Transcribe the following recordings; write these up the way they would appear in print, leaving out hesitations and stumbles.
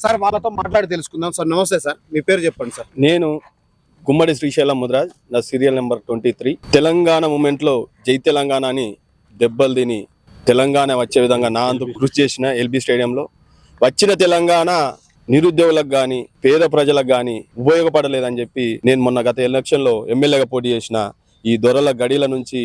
Sir వాళ్ళతో మాట్లాడి తెలుసుకుందాం. సార్ నమస్తే సార్, మీ పేరు చెప్పండి సార్. నేను గుమ్మడి శ్రీశైలం ముద్రాజ్, నా సీరియల్ నెంబర్ 23. తెలంగాణ మూమెంట్లో జై తెలంగాణ అని దెబ్బలు తిని తెలంగాణ వచ్చే విధంగా నా అంత కృషి చేసిన ఎల్బీ స్టేడియంలో వచ్చిన తెలంగాణ నిరుద్యోగులకు కానీ పేద ప్రజలకు కానీ ఉపయోగపడలేదని చెప్పి నేను మొన్న గత ఎలక్షన్లో ఎమ్మెల్యేగా పోటీ చేసిన ఈ దొరల గడిల నుంచి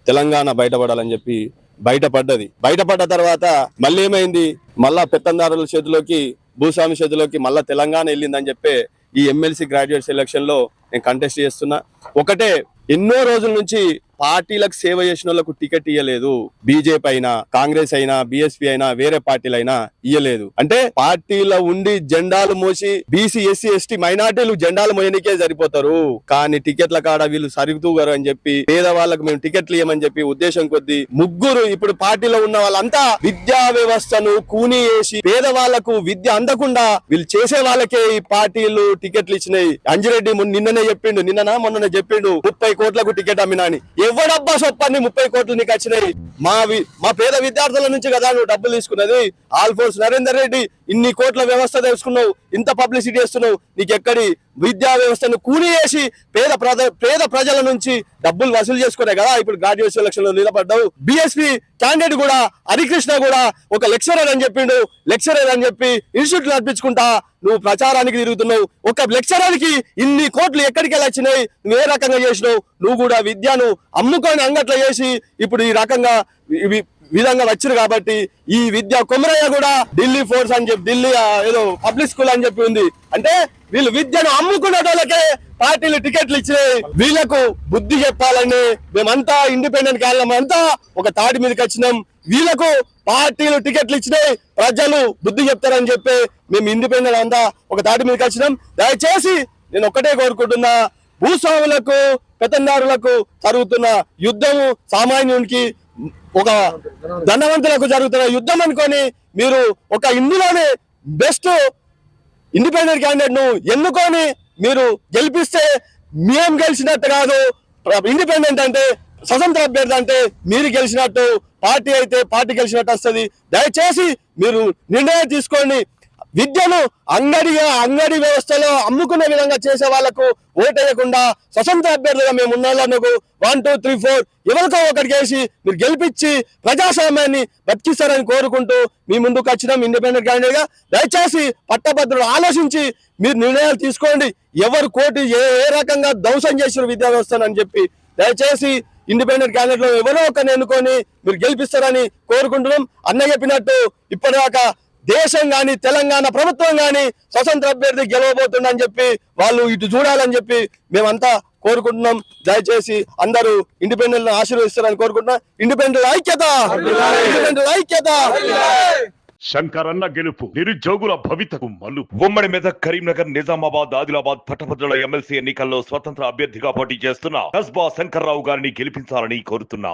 తెలంగాణ బయటపడాలని చెప్పి బయటపడ్డ తర్వాత మళ్ళీ ఏమైంది, మళ్ళా పెత్తందారుల చేతిలోకి భూస్వామి చేతిలోకి మళ్ళా తెలంగాణ వెళ్ళిందని చెప్పి ఈ ఎమ్మెల్సీ గ్రాడ్యుయేట్ సెలక్షన్ లో నేను కంటెస్ట్ చేస్తున్నా. ఒకటే, ఎన్నో రోజుల నుంచి పార్టీలకు సేవ చేసిన వాళ్ళకు టికెట్ ఇయ్యలేదు. బీజేపీ అయినా కాంగ్రెస్ అయినా బీఎస్పీ అయినా వేరే పార్టీలైనా ఇయ్యలేదు. అంటే పార్టీలో ఉండి జెండాలు మోసి బీసీ ఎస్సీ ఎస్టీ మైనార్టీలు జెండాలు మోయనికే సరిపోతారు, కానీ టికెట్ల కాడ వీళ్ళు సరిగుతూగారు అని చెప్పి పేదవాళ్ళకు మేము టికెట్లు ఇవ్వమని చెప్పి ఉద్దేశం కొద్దీ ముగ్గురు ఇప్పుడు పార్టీలో ఉన్న వాళ్ళంతా విద్యా వ్యవస్థను కూనీ చేసి పేదవాళ్లకు విద్య అందకుండా వీళ్ళు చేసే వాళ్ళకే ఈ పార్టీలు టికెట్లు ఇచ్చినాయి. అంజిరెడ్డి నిన్ననే చెప్పిండు, మొన్ననే చెప్పిండు 30 కోట్లకు టికెట్ అమ్మినా అని. ఎవడబ్బా సొప్పని 30 కోట్లు నీకు వచ్చినాయి? మా పేద విద్యార్థుల నుంచి కదా నువ్వు డబ్బులు తీసుకున్నది. ఆల్ఫోర్స్ నరేందర్ రెడ్డి ఇన్ని కోట్ల వ్యవస్థ తెలుసుకున్నావు, ఇంత పబ్లిసిటీ చేస్తున్నావు, నీకు ఎక్కడి విద్యా వ్యవస్థను కూని చేసి పేద ప్రజల నుంచి డబ్బులు వసూలు చేసుకునే కదా ఇప్పుడు గ్రాడ్యుయేట్ సెలక్షన్ లో నిలబడ్డావు. బిఎస్పీ క్యాండిడేట్ కూడా హరికృష్ణ కూడా ఒక లెక్చరర్ అని చెప్పి ఇన్స్టిట్యూట్ నడిపించుకుంటా నువ్వు ప్రచారానికి తిరుగుతున్నావు. ఒక లెక్చరర్ కి ఇన్ని కోట్లు ఎక్కడికి వచ్చినాయి? నువ్వు ఏ రకంగా చేసినావు? నువ్వు కూడా విద్యను అమ్ముకొని అంగట్లో చేసి ఇప్పుడు ఈ రకంగా విధంగా వచ్చారు కాబట్టి ఈ విద్య కొమరయ్య కూడా ఢిల్లీ ఫోర్స్ అని చెప్పి ఢిల్లీ ఏదో పబ్లిక్ స్కూల్ అని చెప్పి ఉంది. అంటే వీళ్ళు విద్యను అమ్ముకునే వాళ్ళకే పార్టీలు టికెట్లు ఇచ్చినాయి. వీళ్ళకు బుద్ధి చెప్పాలని మేమంతా ఇండిపెండెంట్ క్యాండిడేట్ అంతా ఒక తాటి మీదకి వచ్చినాం. వీళ్ళకు పార్టీలు టికెట్లు ఇచ్చినాయి, ప్రజలు బుద్ధి చెప్తారని చెప్పి మేము ఇండిపెండెంట్ అంతా ఒక తాటి మీదకి వచ్చినాం. దయచేసి నేను ఒక్కటే కోరుకుంటున్నా, భూస్వాములకు పెత్తందారులకు జరుగుతున్న యుద్ధము సామాన్యునికి ఒక ధనవంతులకు జరుగుతున్న యుద్ధం అనుకొని మీరు ఒక ఇందులోనే బెస్ట్ ఇండిపెండెంట్ క్యాండిడేట్ ను ఎన్నుకొని మీరు గెలిపిస్తే మేము గెలిచినట్టు కాదు. ఇండిపెండెంట్ అంటే స్వతంత్ర అభ్యర్థి అంటే మీరు గెలిచినట్టు, పార్టీ అయితే పార్టీ గెలిచినట్టు వస్తుంది. దయచేసి మీరు నిర్ణయం తీసుకోండి. విద్యను అంగడి వ్యవస్థలో అమ్ముకునే విధంగా చేసే వాళ్లకు ఓటేయకుండా స్వతంత్ర అభ్యర్థిగా మేము ఉన్న వాళ్ళకు 1, 2, 3, 4 ఎవరికో ఒకరికి వేసి మీరు గెలిపించి ప్రజాస్వామ్యాన్ని బతికిస్తారని కోరుకుంటూ మీ ముందుకు వచ్చినాం ఇండిపెండెంట్ క్యాండిడేట్ గా. దయచేసి పట్టభద్రులు ఆలోచించి మీరు నిర్ణయాలు తీసుకోండి. ఎవరు కోటి ఏ రకంగా ధ్వంసం చేసిన విద్యా వ్యవస్థను అని చెప్పి దయచేసి ఇండిపెండెంట్ క్యాండిడేట్ లో ఎవరో ఒకరిని ఎన్నుకొని మీరు గెలిపిస్తారని కోరుకుంటున్నాం. అన్న చెప్పినట్టు ఇప్పటిదాకా దేశం గాని తెలంగాణ ప్రభుత్వం గాని స్వతంత్ర అభ్యర్థి గెలవబోతుందని చెప్పి వాళ్ళు ఇటు చూడాలని చెప్పి మేమంతా కోరుకుంటున్నాం. దయచేసి అందరూ ఇండిపెండెంట్ ఆశీర్వదిస్తారని కోరుకుంటున్నాం. ఇండిపెండెంట్ ఐక్యత. శంకరన్న గెలుపు నిరుద్యోగుల భవితకు మలు. ఉమ్మడి మెదక్, కరీంనగర్, నిజామాబాద్, ఆదిలాబాద్ పట్టభద్రుల ఎమ్మెల్సీ ఎన్నికల్లో స్వతంత్ర అభ్యర్థిగా పోటీ చేస్తున్న కస్బా శంకర్రావు గారిని గెలిపించాలని కోరుతున్నాం.